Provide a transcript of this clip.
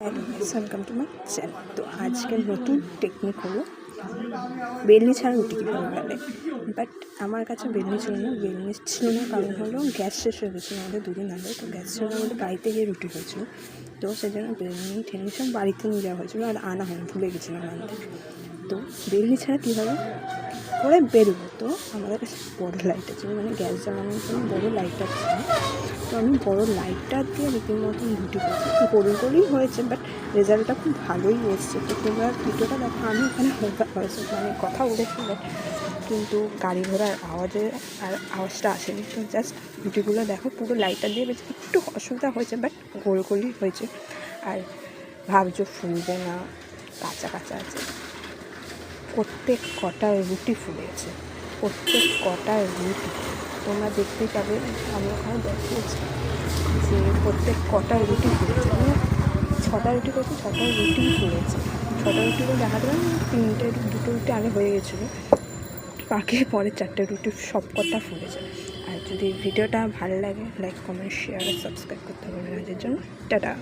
Welcome to my channel. তো আজকের নতুন টেকনিক হলো বেলনি ছাড়া রুটি কীভাবে বেলে। বাট আমার কাছে বেলনি ছিল না কারণ হলো গ্যাস শেষ হয়ে গেছিলো আমাদের দুদিন আগে। তো গ্যাস ছিল আমাদের বাড়িতে গিয়ে রুটি হয়েছিল, তো সেই জন্য বেলনি ঠেলনি সব বাড়িতে নিয়ে যাওয়া হয়েছিলো আর আনা হয়নি, ভুলে গেছিলাম আনতে। তো বেলনি ছাড়া কীভাবে করে বেরোবো, তো আমাদের কাছে বড়ো লাইটার ছিল, মানে গ্যাস জ্বালানোর জন্য বড়ো লাইটার ছিল। তো আমি বড়ো লাইটার দিয়ে রীতিমতন রুটি করছি, গোল গোলই হয়েছে, বাট রেজাল্টটা খুব ভালোই এসছে। তো তোমরা ভিডিওটা দেখো, আমি এখানে মানে কথা বলেছি, বাট কিন্তু গাড়ি ঘোড়ার আওয়াজটা আসেনি। তো জাস্ট রুটিগুলো দেখো, পুরো লাইটার দিয়ে বেশ একটু অসুবিধা হয়েছে, বাট গোল গোলই হয়েছে। আর ভাবছো ফুলবে না, কাঁচা কাঁচা আছে। প্রত্যেক কটায় রুটি ফুলেছে, প্রত্যেক কটায় রুটি তোমরা দেখতেই পাবে। আমি ওখানে দেখিয়েছি যে প্রত্যেক কটায় রুটি ফুলেছে, মানে 6টা রুটি করছে, 6টা রুটি ফুলেছে। 6টা রুটিও দেখাতে পারেন, 2টো রুটি আগে হয়ে গেছিলো, বাকি পরে 4টে রুটি সব কটা ফুলেছে। আর যদি ভিডিওটা ভালো লাগে, লাইক কমেন্ট শেয়ার আর সাবস্ক্রাইব করতে হবে। আজকের জন্য টাটা।